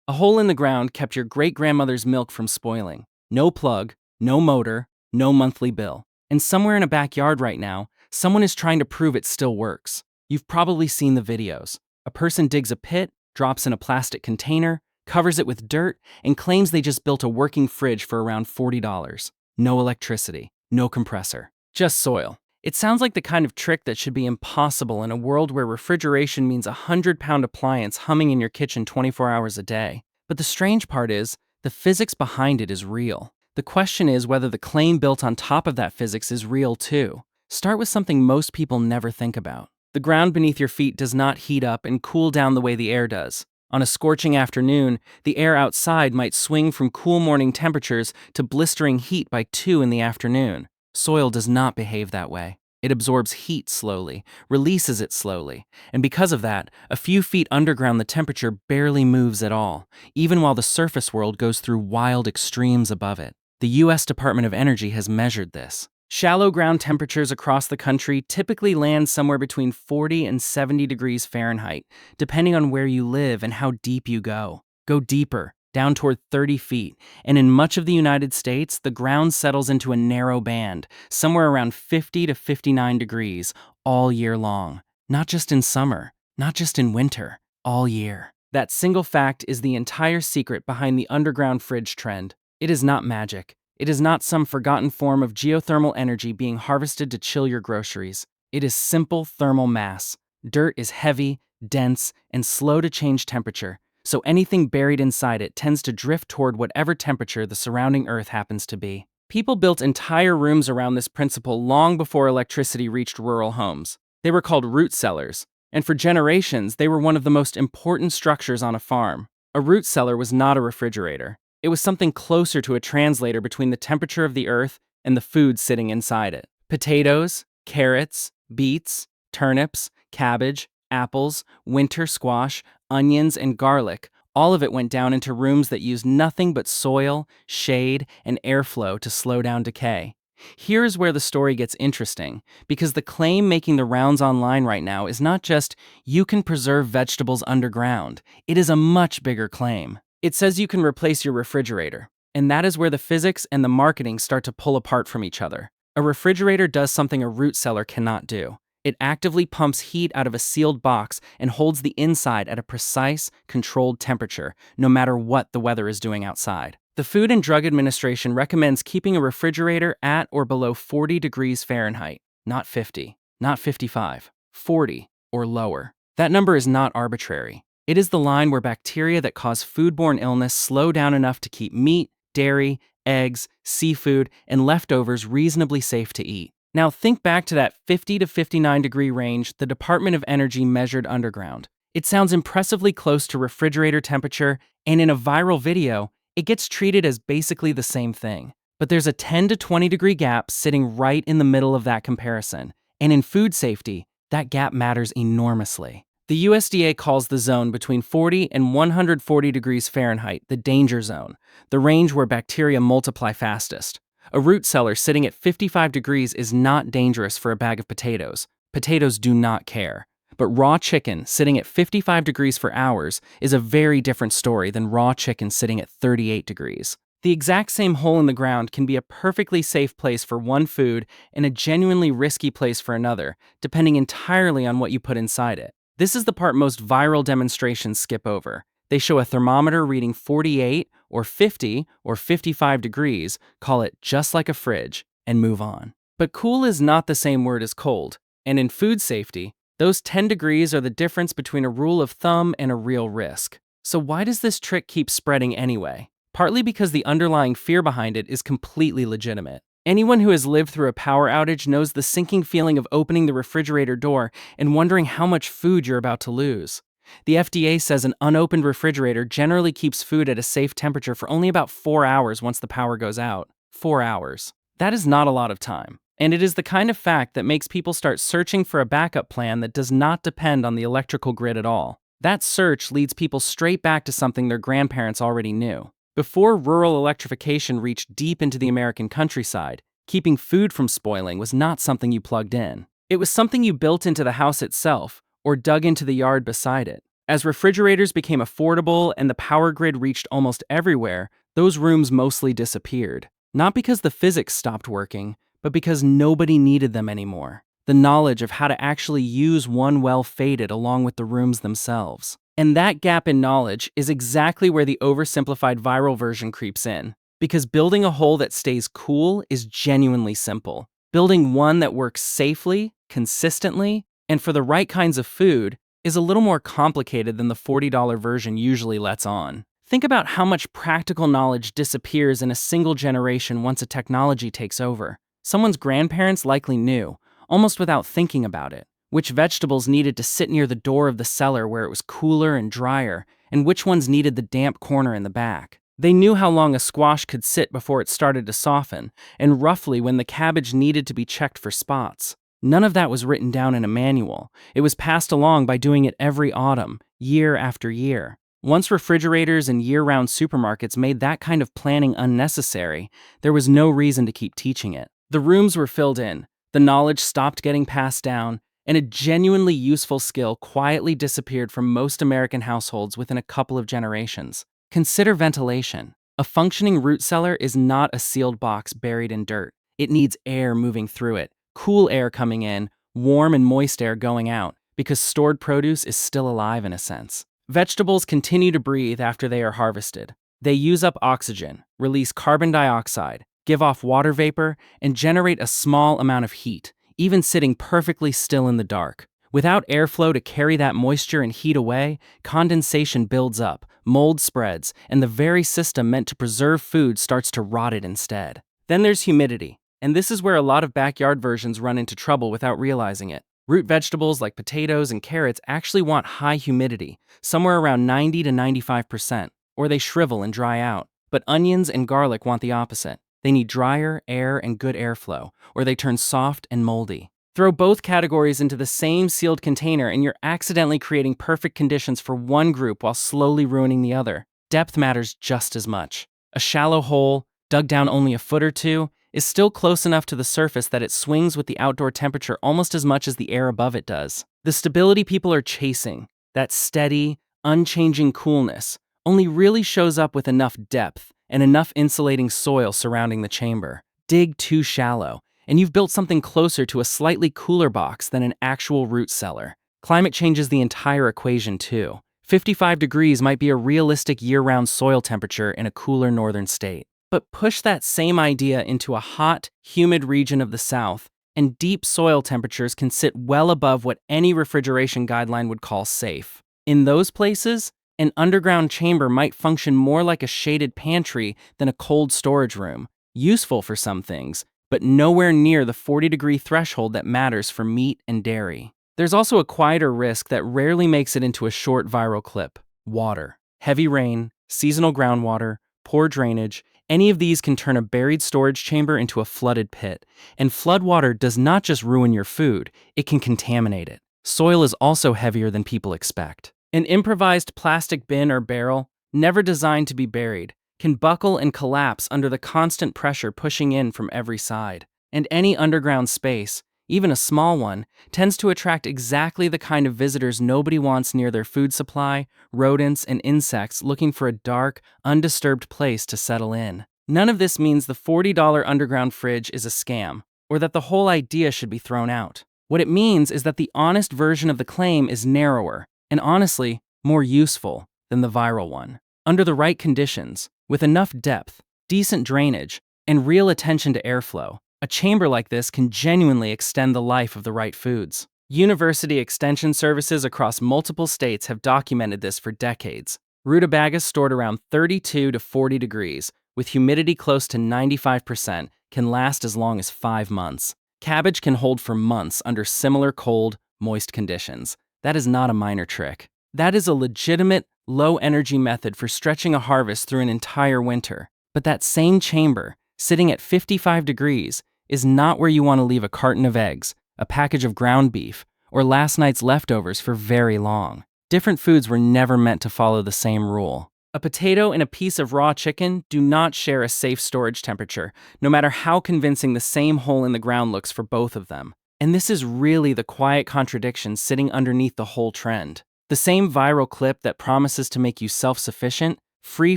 A hole in the ground kept your great-grandmother's milk from spoiling. No plug, no motor, no monthly bill. And somewhere in a backyard right now, someone is trying to prove it still works. You've probably seen the videos. A person digs a pit, drops in a plastic container, covers it with dirt, and claims they just built a working fridge for around $40. No electricity, no compressor, just soil. It sounds like the kind of trick that should be impossible in a world where refrigeration means a 100-pound appliance humming in your kitchen 24 hours a day. But the strange part is, the physics behind it is real. The question is whether the claim built on top of that physics is real too. Start with something most people never think about. The ground beneath your feet does not heat up and cool down the way the air does. On a scorching afternoon, the air outside might swing from cool morning temperatures to blistering heat by 2 in the afternoon. Soil does not behave that way. It absorbs heat slowly, releases it slowly, and because of that, a few feet underground the temperature barely moves at all, even while the surface world goes through wild extremes above it. The US Department of Energy has measured this. Shallow ground temperatures across the country typically land somewhere between 40 and 70 degrees Fahrenheit, depending on where you live and how deep you go. Go deeper, down toward 30 feet, and in much of the United States, the ground settles into a narrow band, somewhere around 50 to 59 degrees, all year long. Not just in summer, not just in winter, all year. That single fact is the entire secret behind the underground fridge trend. It is not magic. It is not some forgotten form of geothermal energy being harvested to chill your groceries. It is simple thermal mass. Dirt is heavy, dense, and slow to change temperature, so anything buried inside it tends to drift toward whatever temperature the surrounding earth happens to be. People built entire rooms around this principle long before electricity reached rural homes. They were called root cellars, and for generations they were one of the most important structures on a farm. A root cellar was not a refrigerator. It was something closer to a translator between the temperature of the earth and the food sitting inside it. Potatoes, carrots, beets, turnips, cabbage, apples, winter squash, onions, and garlic, all of it went down into rooms that used nothing but soil, shade, and airflow to slow down decay. Here's where the story gets interesting, because the claim making the rounds online right now is not just, you can preserve vegetables underground. It is a much bigger claim. It says you can replace your refrigerator, and that is where the physics and the marketing start to pull apart from each other. A refrigerator does something a root cellar cannot do. It actively pumps heat out of a sealed box and holds the inside at a precise, controlled temperature, no matter what the weather is doing outside. The Food and Drug Administration recommends keeping a refrigerator at or below 40 degrees Fahrenheit, not 50, not 55, 40 or lower. That number is not arbitrary. It is the line where bacteria that cause foodborne illness slow down enough to keep meat, dairy, eggs, seafood, and leftovers reasonably safe to eat. Now think back to that 50 to 59 degree range the Department of Energy measured underground. It sounds impressively close to refrigerator temperature, and in a viral video, it gets treated as basically the same thing. But there's a 10 to 20 degree gap sitting right in the middle of that comparison. And in food safety, that gap matters enormously. The USDA calls the zone between 40 and 140 degrees Fahrenheit the danger zone, the range where bacteria multiply fastest. A root cellar sitting at 55 degrees is not dangerous for a bag of potatoes. Potatoes do not care. But raw chicken sitting at 55 degrees for hours is a very different story than raw chicken sitting at 38 degrees. The exact same hole in the ground can be a perfectly safe place for one food and a genuinely risky place for another, depending entirely on what you put inside it. This is the part most viral demonstrations skip over. They show a thermometer reading 48 or 50 or 55 degrees, call it just like a fridge, and move on. But cool is not the same word as cold, and in food safety, those 10 degrees are the difference between a rule of thumb and a real risk. So why does this trick keep spreading anyway? Partly because the underlying fear behind it is completely legitimate. Anyone who has lived through a power outage knows the sinking feeling of opening the refrigerator door and wondering how much food you're about to lose. The FDA says an unopened refrigerator generally keeps food at a safe temperature for only about 4 hours once the power goes out. 4 hours. That is not a lot of time. And it is the kind of fact that makes people start searching for a backup plan that does not depend on the electrical grid at all. That search leads people straight back to something their grandparents already knew. Before rural electrification reached deep into the American countryside, keeping food from spoiling was not something you plugged in. It was something you built into the house itself, or dug into the yard beside it. As refrigerators became affordable and the power grid reached almost everywhere, those rooms mostly disappeared. Not because the physics stopped working, but because nobody needed them anymore. The knowledge of how to actually use one well faded along with the rooms themselves. And that gap in knowledge is exactly where the oversimplified viral version creeps in. Because building a hole that stays cool is genuinely simple. Building one that works safely, consistently, and for the right kinds of food is a little more complicated than the $40 version usually lets on. Think about how much practical knowledge disappears in a single generation once a technology takes over. Someone's grandparents likely knew, almost without thinking about it, which vegetables needed to sit near the door of the cellar where it was cooler and drier, and which ones needed the damp corner in the back. They knew how long a squash could sit before it started to soften, and roughly when the cabbage needed to be checked for spots. None of that was written down in a manual. It was passed along by doing it every autumn, year after year. Once refrigerators and year-round supermarkets made that kind of planning unnecessary, there was no reason to keep teaching it. The rooms were filled in, the knowledge stopped getting passed down, and a genuinely useful skill quietly disappeared from most American households within a couple of generations. Consider ventilation. A functioning root cellar is not a sealed box buried in dirt. It needs air moving through it, cool air coming in, warm and moist air going out, because stored produce is still alive in a sense. Vegetables continue to breathe after they are harvested. They use up oxygen, release carbon dioxide, give off water vapor, and generate a small amount of heat, even sitting perfectly still in the dark. Without airflow to carry that moisture and heat away, condensation builds up, mold spreads, and the very system meant to preserve food starts to rot it instead. Then there's humidity, and this is where a lot of backyard versions run into trouble without realizing it. Root vegetables like potatoes and carrots actually want high humidity, somewhere around 90 to 95%, or they shrivel and dry out. But onions and garlic want the opposite. They need drier air and good airflow, or they turn soft and moldy. Throw both categories into the same sealed container and you're accidentally creating perfect conditions for one group while slowly ruining the other. Depth matters just as much. A shallow hole, dug down only a foot or two, is still close enough to the surface that it swings with the outdoor temperature almost as much as the air above it does. The stability people are chasing, that steady, unchanging coolness, only really shows up with enough depth and enough insulating soil surrounding the chamber. Dig too shallow, and you've built something closer to a slightly cooler box than an actual root cellar. Climate changes the entire equation too. 55 degrees might be a realistic year-round soil temperature in a cooler northern state. But push that same idea into a hot, humid region of the South, and deep soil temperatures can sit well above what any refrigeration guideline would call safe. In those places, an underground chamber might function more like a shaded pantry than a cold storage room, useful for some things, but nowhere near the 40-degree threshold that matters for meat and dairy. There's also a quieter risk that rarely makes it into a short viral clip: water. Heavy rain, seasonal groundwater, poor drainage, any of these can turn a buried storage chamber into a flooded pit. And floodwater does not just ruin your food, it can contaminate it. Soil is also heavier than people expect. An improvised plastic bin or barrel, never designed to be buried, can buckle and collapse under the constant pressure pushing in from every side. And any underground space, even a small one, tends to attract exactly the kind of visitors nobody wants near their food supply, rodents, and insects looking for a dark, undisturbed place to settle in. None of this means the $40 underground fridge is a scam, or that the whole idea should be thrown out. What it means is that the honest version of the claim is narrower, and honestly, more useful than the viral one. Under the right conditions, with enough depth, decent drainage, and real attention to airflow, a chamber like this can genuinely extend the life of the right foods. University extension services across multiple states have documented this for decades. Rutabagas stored around 32 to 40 degrees, with humidity close to 95%, can last as long as 5 months. Cabbage can hold for months under similar cold, moist conditions. That is not a minor trick. That is a legitimate, low-energy method for stretching a harvest through an entire winter. But that same chamber, sitting at 55 degrees, is not where you want to leave a carton of eggs, a package of ground beef, or last night's leftovers for very long. Different foods were never meant to follow the same rule. A potato and a piece of raw chicken do not share a safe storage temperature, no matter how convincing the same hole in the ground looks for both of them. And this is really the quiet contradiction sitting underneath the whole trend. The same viral clip that promises to make you self-sufficient, free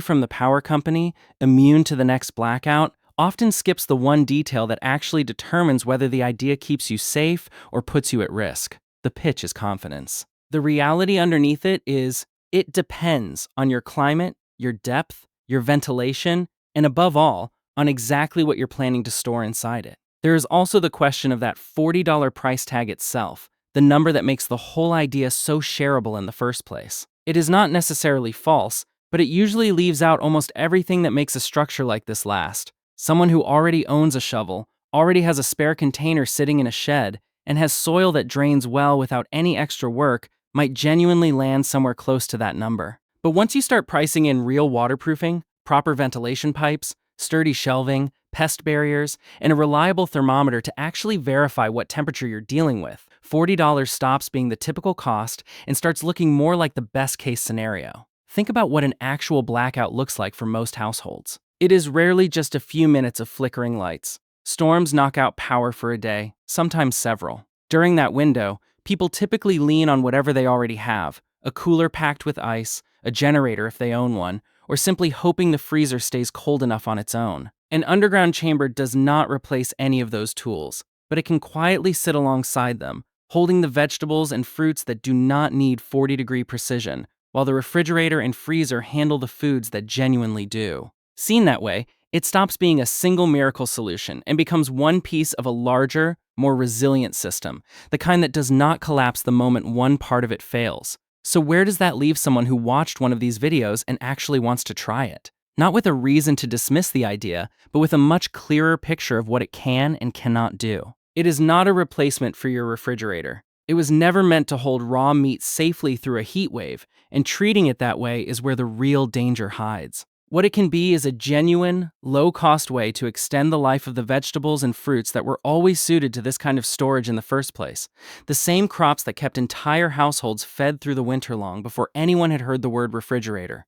from the power company, immune to the next blackout, often skips the one detail that actually determines whether the idea keeps you safe or puts you at risk. The pitch is confidence. The reality underneath it depends on your climate, your depth, your ventilation, and above all, on exactly what you're planning to store inside it. There is also the question of that $40 price tag itself, the number that makes the whole idea so shareable in the first place. It is not necessarily false, but it usually leaves out almost everything that makes a structure like this last. Someone who already owns a shovel, already has a spare container sitting in a shed, and has soil that drains well without any extra work might genuinely land somewhere close to that number. But once you start pricing in real waterproofing, proper ventilation pipes, sturdy shelving, pest barriers, and a reliable thermometer to actually verify what temperature you're dealing with, $40 stops being the typical cost and starts looking more like the best-case scenario. Think about what an actual blackout looks like for most households. It is rarely just a few minutes of flickering lights. Storms knock out power for a day, sometimes several. During that window, people typically lean on whatever they already have, a cooler packed with ice, a generator if they own one, or simply hoping the freezer stays cold enough on its own. An underground chamber does not replace any of those tools, but it can quietly sit alongside them, holding the vegetables and fruits that do not need 40-degree precision, while the refrigerator and freezer handle the foods that genuinely do. Seen that way, it stops being a single miracle solution and becomes one piece of a larger, more resilient system, the kind that does not collapse the moment one part of it fails. So where does that leave someone who watched one of these videos and actually wants to try it? Not with a reason to dismiss the idea, but with a much clearer picture of what it can and cannot do. It is not a replacement for your refrigerator. It was never meant to hold raw meat safely through a heat wave, and treating it that way is where the real danger hides. What it can be is a genuine, low-cost way to extend the life of the vegetables and fruits that were always suited to this kind of storage in the first place. The same crops that kept entire households fed through the winter long before anyone had heard the word refrigerator.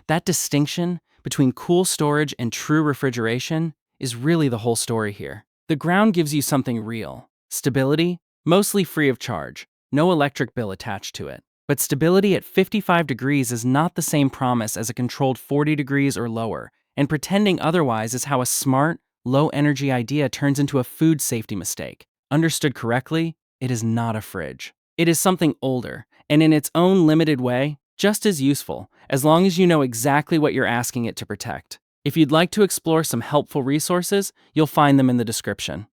That distinction between cool storage and true refrigeration is really the whole story here. The ground gives you something real. Stability, mostly free of charge, no electric bill attached to it. But stability at 55 degrees is not the same promise as a controlled 40 degrees or lower, and pretending otherwise is how a smart, low-energy idea turns into a food safety mistake. Understood correctly, it is not a fridge. It is something older, and in its own limited way, just as useful, as long as you know exactly what you're asking it to protect. If you'd like to explore some helpful resources, you'll find them in the description.